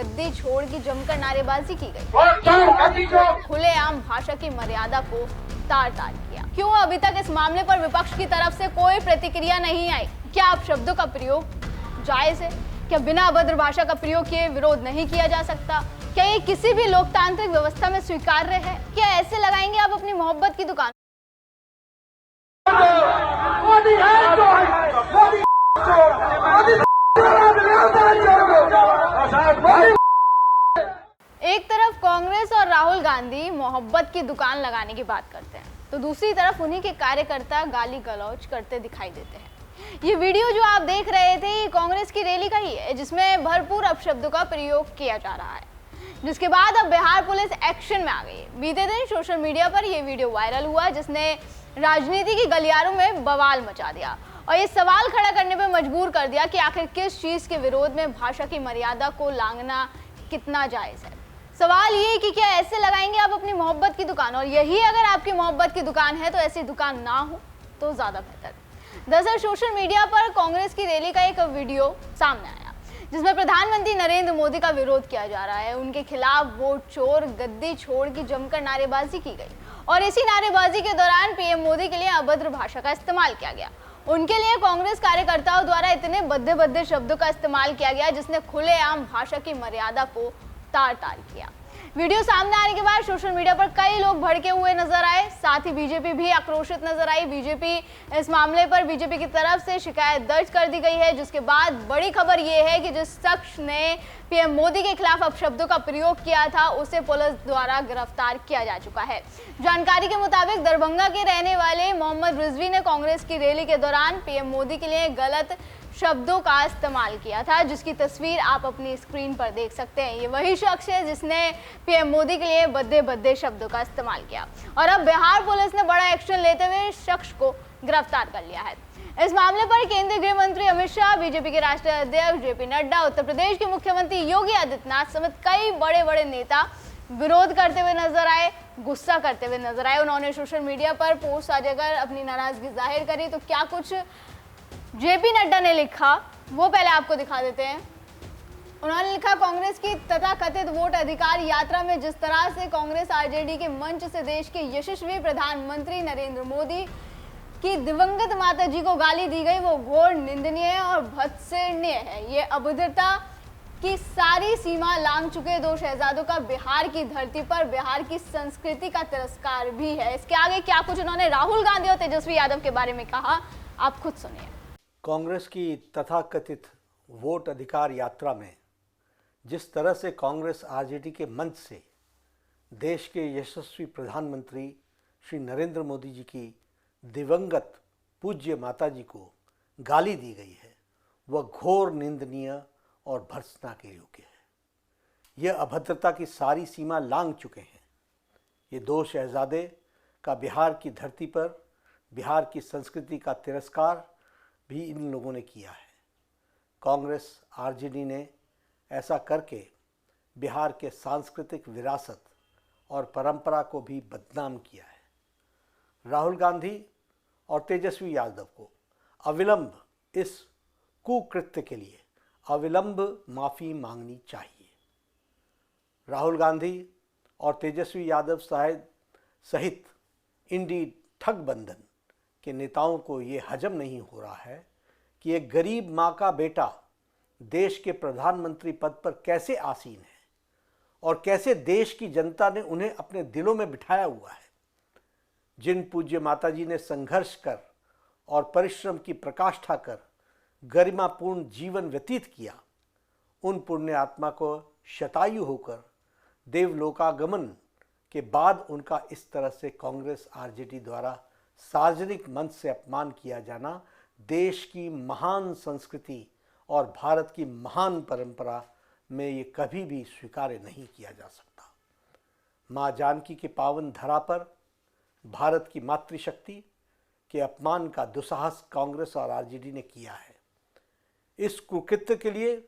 गद्दी छोड़ की जमकर नारेबाजी की गई, खुलेआम भाषा की मर्यादा को तार तार किया। क्यों अभी तक इस मामले पर विपक्ष की तरफ से कोई प्रतिक्रिया नहीं आई? क्या आप शब्दों का प्रयोग जायज है? क्या बिना अभद्र भाषा का प्रयोग किए विरोध नहीं किया जा सकता? क्या ये किसी भी लोकतांत्रिक व्यवस्था में स्वीकार्य है? क्या ऐसे लगाएंगे आप अपनी मोहब्बत की दुकान? एक तरफ कांग्रेस और राहुल गांधी मोहब्बत की दुकान लगाने की बात करते हैं, तो दूसरी तरफ उन्हीं के कार्यकर्ता गाली गलौज करते दिखाई देते हैं। ये वीडियो जो आप देख रहे थे, ये कांग्रेस की रैली का ही है, जिसमें भरपूर अपशब्दों का प्रयोग किया जा रहा है, जिसके बाद अब बिहार पुलिस एक्शन में आ गई है। बीते दिन सोशल मीडिया पर यह वीडियो वायरल हुआ, जिसने राजनीति की गलियारों में बवाल मचा दिया और ये सवाल खड़ा करने पर मजबूर कर दिया कि आखिर किस चीज के विरोध में भाषा की मर्यादा को लांघना कितना जायज है। सवाल ये कि क्या ऐसे लगाएंगे आप अपनी मोहब्बत की दुकान, और यही अगर आपकी मोहब्बत की दुकान है तो ऐसी दुकान ना हो तो ज्यादा बेहतर। दरअसल सोशल मीडिया पर कांग्रेस की रैली का एक वीडियो सामने आया, जिसमें प्रधानमंत्री नरेंद्र मोदी का विरोध किया जा रहा है। उनके खिलाफ वोट चोर, गद्दी छोड़ की जमकर नारेबाजी की गई और इसी नारेबाजी के दौरान पीएम मोदी के लिए अभद्र भाषा का इस्तेमाल किया गया। उनके लिए कांग्रेस कार्यकर्ताओं द्वारा इतने भद्दे भद्दे शब्दों का इस्तेमाल किया गया, जिसने खुलेआम भाषा की मर्यादा को तार तार किया। वीडियो सामने आने के बाद सोशल मीडिया पर कई लोग भड़के हुए नजर आए, साथ ही बीजेपी भी आक्रोशित नजर आई। बीजेपी इस मामले पर बीजेपी की तरफ से शिकायत दर्ज कर दी गई है, जिसके बाद बड़ी खबर यह है कि जिस शख्स ने पीएम मोदी के खिलाफ अपशब्दों का प्रयोग किया था, उसे पुलिस द्वारा गिरफ्तार किया जा चुका है। जानकारी के मुताबिक दरभंगा के रहने वाले मोहम्मद रिजवी ने कांग्रेस की रैली के दौरान पीएम मोदी के लिए गलत शब्दों का इस्तेमाल किया था, जिसकी तस्वीर आप अपनी स्क्रीन पर देख सकते हैं। ये वही शख्स है जिसने पीएम मोदी के लिए भद्दे भद्दे शब्दों का इस्तेमाल किया और अब बिहार पुलिस ने बड़ा एक्शन लेते हुए इस शख्स को गिरफ्तार कर लिया है। इस मामले पर केंद्रीय गृह मंत्री अमित शाह, बीजेपी के राष्ट्रीय अध्यक्ष जेपी नड्डा, उत्तर प्रदेश के मुख्यमंत्री योगी आदित्यनाथ समेत कई बड़े बड़े नेता विरोध करते हुए नजर आए, गुस्सा करते हुए नजर आए। उन्होंने सोशल मीडिया पर पोस्ट साझा कर अपनी नाराजगी जाहिर करी। तो क्या कुछ जेपी नड्डा ने लिखा वो पहले आपको दिखा देते हैं। उन्होंने लिखा, कांग्रेस की तथाकथित वोट अधिकार यात्रा में जिस तरह से कांग्रेस आरजेडी के मंच से देश के यशस्वी प्रधानमंत्री नरेंद्र मोदी की दिवंगत माताजी को गाली दी गई, वो घोर निंदनीय और भत्सनीय है। ये अभद्रता की सारी सीमा लांघ चुके दो शहजादों का बिहार की धरती पर बिहार की संस्कृति का तिरस्कार भी है। इसके आगे क्या कुछ उन्होंने राहुल गांधी और तेजस्वी यादव के बारे में कहा, आप खुद सुनिए। कांग्रेस की तथाकथित वोट अधिकार यात्रा में जिस तरह से कांग्रेस आरजेडी के मंच से देश के यशस्वी प्रधानमंत्री श्री नरेंद्र मोदी जी की दिवंगत पूज्य माताजी को गाली दी गई है, वह घोर निंदनीय और भर्त्सना के योग्य है। यह अभद्रता की सारी सीमा लांघ चुके हैं। ये दो शहजादे का बिहार की धरती पर बिहार की संस्कृति का तिरस्कार भी इन लोगों ने किया है। कांग्रेस आरजेडी ने ऐसा करके बिहार के सांस्कृतिक विरासत और परंपरा को भी बदनाम किया है। राहुल गांधी और तेजस्वी यादव को अविलंब इस कुकृत्य के लिए अविलंब माफ़ी मांगनी चाहिए। राहुल गांधी और तेजस्वी यादव सहित इंडी ठगबंधन के नेताओं को ये हजम नहीं हो रहा है कि एक गरीब माँ का बेटा देश के प्रधानमंत्री पद पर कैसे आसीन है और कैसे देश की जनता ने उन्हें अपने दिलों में बिठाया हुआ है। जिन पूज्य माताजी ने संघर्ष कर और परिश्रम की प्रकाष्ठा कर गरिमापूर्ण जीवन व्यतीत किया, उन पुण्य आत्मा को शतायु होकर देवलोकागमन के बाद उनका इस तरह से कांग्रेस आरजेडी द्वारा सार्वजनिक मंच से अपमान किया जाना देश की महान संस्कृति और भारत की महान परंपरा में ये कभी भी स्वीकार्य नहीं किया जा सकता। माँ जानकी के पावन धरा पर भारत की मातृशक्ति के अपमान का दुस्साहस कांग्रेस और आरजेडी ने किया है। इस कुकृत्य के लिए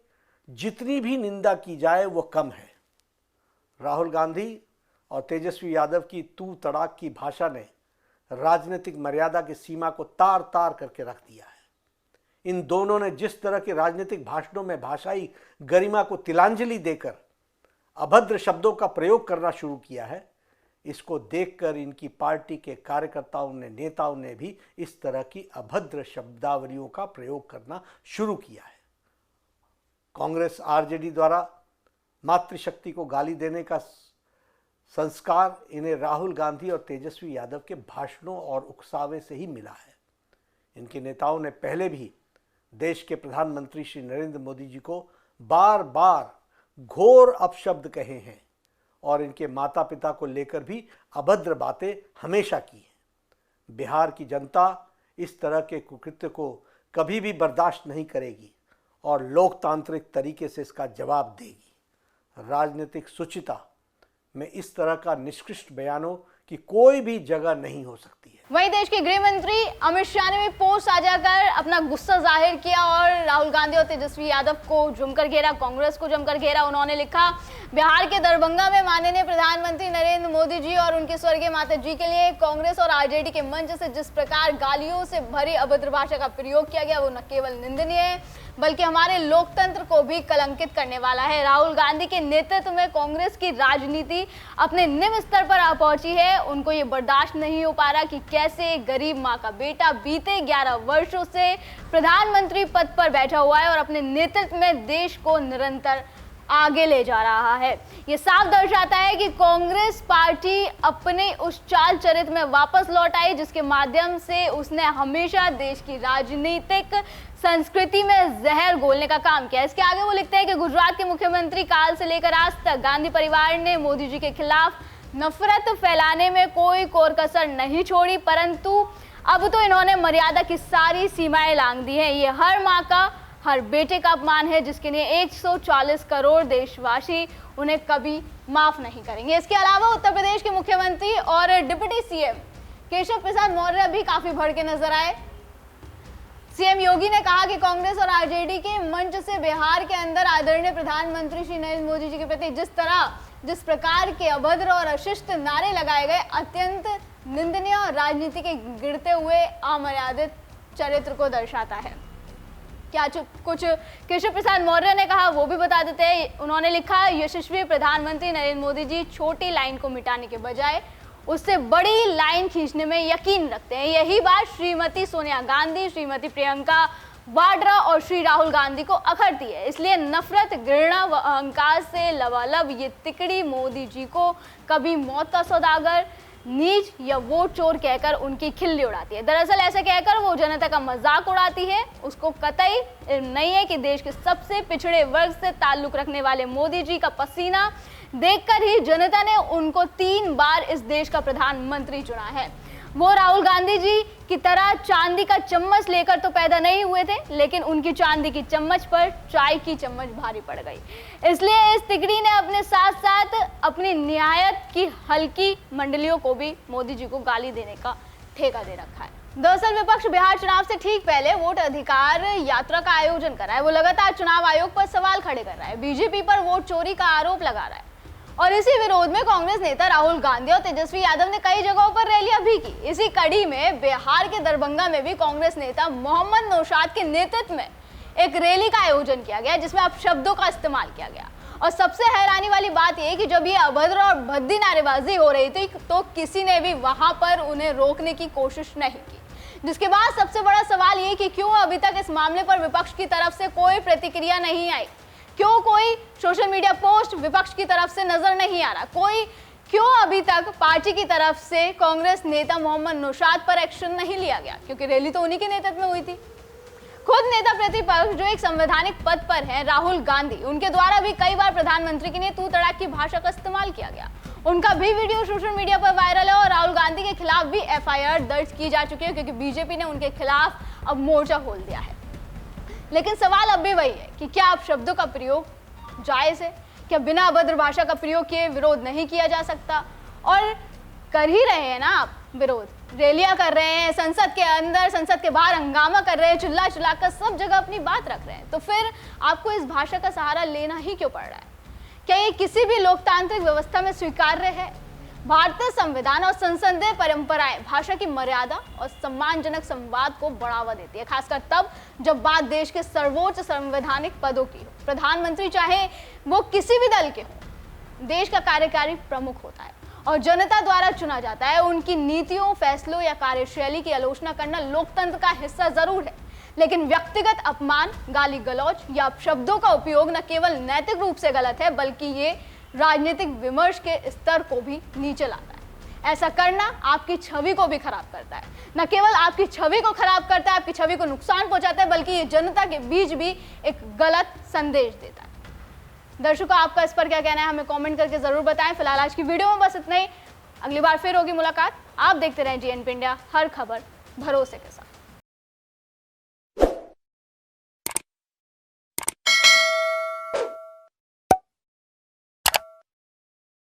जितनी भी निंदा की जाए वो कम है। राहुल गांधी और तेजस्वी यादव की तू तड़ाक की भाषा ने राजनीतिक मर्यादा की सीमा को तार तार करके रख दिया है। इन दोनों ने जिस तरह के राजनीतिक भाषणों में भाषाई गरिमा को तिलांजलि देकर अभद्र शब्दों का प्रयोग करना शुरू किया है, इसको देखकर इनकी पार्टी के कार्यकर्ताओं ने, नेताओं ने भी इस तरह की अभद्र शब्दावलियों का प्रयोग करना शुरू किया है। कांग्रेस आरजेडी द्वारा मातृशक्ति को गाली देने का संस्कार इन्हें राहुल गांधी और तेजस्वी यादव के भाषणों और उकसावे से ही मिला है। इनके नेताओं ने पहले भी देश के प्रधानमंत्री श्री नरेंद्र मोदी जी को बार बार घोर अपशब्द कहे हैं और इनके माता पिता को लेकर भी अभद्र बातें हमेशा की हैं। बिहार की जनता इस तरह के कुकृत्य को कभी भी बर्दाश्त नहीं करेगी और लोकतांत्रिक तरीके से इसका जवाब देगी। राजनीतिक शुचिता में इस तरह का निष्कृष्ट बयानों की कोई भी जगह नहीं हो सकती है। वहीं देश के गृह मंत्री अमित शाह ने भी पोस्ट साझा कर अपना गुस्सा जाहिर किया और राहुल गांधी और तेजस्वी यादव को जमकर घेरा, कांग्रेस को जमकर घेरा। उन्होंने लिखा, बिहार के दरभंगा में माननीय प्रधानमंत्री नरेंद्र मोदी जी और उनकी स्वर्गीय माता जी के लिए कांग्रेस और आरजेडी के मंच से जिस प्रकार गालियों से भरी अभद्र भाषा का प्रयोग किया गया वो न केवल निंदनीय है बल्कि हमारे लोकतंत्र को भी कलंकित करने वाला है। राहुल गांधी के नेतृत्व में कांग्रेस की राजनीति अपने निम्न स्तर पर आ पहुंची है। उनको ये बर्दाश्त नहीं हो पा रहा कि कैसे गरीब माँ का बेटा बीते 11 वर्षों से प्रधानमंत्री पद पर बैठा हुआ है और अपने नेतृत्व में देश को निरंतर आगे ले जा रहा है। ये साफ दर्शाता है कि कांग्रेस पार्टी अपने उस चाल चरित्र में वापस लौट आई जिसके माध्यम से उसने हमेशा देश की राजनीतिक संस्कृति में जहर घोलने का काम किया। इसके आगे वो लिखते हैं कि गुजरात के मुख्यमंत्री काल से लेकर आज तक गांधी परिवार ने मोदी जी के खिलाफ नफरत फैलाने में कोई कोर कसर नहीं छोड़ी, परंतु अब तो इन्होंने मर्यादा की सारी सीमाएं लांघ दी हैं। ये हर माँ का, हर बेटे का अपमान है जिसके लिए 140 करोड़ देशवासी उन्हें कभी माफ नहीं करेंगे। इसके अलावा उत्तर प्रदेश के मुख्यमंत्री और डिप्टी सीएम केशव प्रसाद मौर्य भी काफी भड़के नजर आए। सीएम योगी ने कहा कि कांग्रेस और आरजेडी के मंच से बिहार के अंदर आदरणीय प्रधानमंत्री श्री नरेंद्र मोदी जी के प्रति जिस प्रकार के अभद्र और अशिष्ट नारे लगाए गए अत्यंत निंदनीय और राजनीति के गिरते हुए अमर्यादित चरित्र को दर्शाता है। क्या कुछ केशव प्रसाद मौर्य ने कहा वो भी बता देते हैं। उन्होंने लिखा, यशस्वी प्रधानमंत्री नरेंद्र मोदी जी छोटी लाइन को मिटाने के बजाय उससे बड़ी लाइन खींचने में यकीन रखते हैं। यही बात श्रीमती सोनिया गांधी, श्रीमती प्रियंका वाड्रा और श्री राहुल गांधी को अखरती है। इसलिए नफरत, घृणा व अहंकार से लबालब ये तिकड़ी मोदी जी को कभी मौत का सौदागर, नीच या वोट चोर कहकर उनकी खिल्ली उड़ाती है। दरअसल ऐसे कहकर वो जनता का मजाक उड़ाती है। उसको कतई नहीं है कि देश के सबसे पिछड़े वर्ग से ताल्लुक रखने वाले मोदी जी का पसीना देखकर ही जनता ने उनको 3 बार इस देश का प्रधानमंत्री चुना है। वो राहुल गांधी जी की तरह चांदी का चम्मच लेकर तो पैदा नहीं हुए थे, लेकिन उनकी चांदी की चम्मच पर चाय की चम्मच भारी पड़ गई। इसलिए इस तिकड़ी ने अपने साथ साथ अपनी निहायत की हल्की मंडलियों को भी मोदी जी को गाली देने का ठेका दे रखा है। दरअसल विपक्ष बिहार चुनाव से ठीक पहले वोट अधिकार यात्रा का आयोजन कर रहा है। वो लगातार चुनाव आयोग पर सवाल खड़े कर रहा है, बीजेपी पर वोट चोरी का आरोप लगा रहा है और इसी विरोध में कांग्रेस नेता राहुल गांधी और तेजस्वी यादव ने कई जगहों पर रैलियां भी की। इसी कड़ी में बिहार के दरभंगा में भी कांग्रेस नेता मोहम्मद नौशाद के नेतृत्व में एक रैली का आयोजन किया गया जिसमें अपशब्दों का इस्तेमाल किया गया। और सबसे हैरानी वाली बात यह कि जब ये अभद्र और भद्दी नारेबाजी हो रही थी तो किसी ने भी वहां पर उन्हें रोकने की कोशिश नहीं की। जिसके बाद सबसे बड़ा सवाल ये कि क्यों अभी तक इस मामले पर विपक्ष की तरफ से कोई प्रतिक्रिया नहीं आई, क्यों कोई सोशल मीडिया पोस्ट विपक्ष की तरफ से नजर नहीं आ रहा, क्यों अभी तक पार्टी की तरफ से कांग्रेस नेता मोहम्मद नौशाद पर एक्शन नहीं लिया गया, क्योंकि रैली तो उन्हीं के नेतृत्व में हुई थी। खुद नेता प्रतिपक्ष जो एक संवैधानिक पद पर हैं राहुल गांधी, उनके द्वारा भी कई बार प्रधानमंत्री के लिए तू तड़ाक की भाषा का इस्तेमाल किया गया। उनका भी वीडियो सोशल मीडिया पर वायरल है और राहुल गांधी के खिलाफ भी एफआईआर दर्ज की जा चुकी है, क्योंकि बीजेपी ने उनके खिलाफ अब मोर्चा खोल दिया है। लेकिन सवाल अब भी वही है कि क्या अब शब्दों का प्रयोग जायज है? क्या बिना अभद्र भाषा का प्रयोग किए विरोध नहीं किया जा सकता? और कर ही रहे हैं ना आप विरोध, रैलियां कर रहे हैं, संसद के अंदर संसद के बाहर हंगामा कर रहे हैं, चिल्ला चिल्ला कर सब जगह अपनी बात रख रहे हैं, तो फिर आपको इस भाषा का सहारा लेना ही क्यों पड़ रहा है? क्या ये किसी भी लोकतांत्रिक व्यवस्था में स्वीकार्य है? भारतीय संविधान और संसदीय परंपराएं भाषा की मर्यादा और सम्मानजनक संवाद को बढ़ावा देती है, खासकर तब जब बात देश के सर्वोच्च संवैधानिक पदों की हो। प्रधानमंत्री चाहे वो किसी भी दल के हो, देश का कार्यकारी प्रमुख होता है और जनता द्वारा चुना जाता है। उनकी नीतियों, फैसलों या कार्यशैली की आलोचना करना लोकतंत्र का हिस्सा जरूर है, लेकिन व्यक्तिगत अपमान, गाली गलौज या अपशब्दों का उपयोग न केवल नैतिक रूप से गलत है, बल्कि ये राजनीतिक विमर्श के स्तर को भी नीचे लाता है। ऐसा करना आपकी छवि को भी खराब करता है। न केवल आपकी छवि को खराब करता है, आपकी छवि को नुकसान पहुंचाता है, बल्कि ये जनता के बीच भी एक गलत संदेश देता है। दर्शकों, आपका इस पर क्या कहना है, हमें कमेंट करके जरूर बताएं। फिलहाल आज की वीडियो में बस इतना ही। अगली बार फिर होगी मुलाकात। आप देखते रहें GNP इंडिया, हर खबर भरोसे के साथ।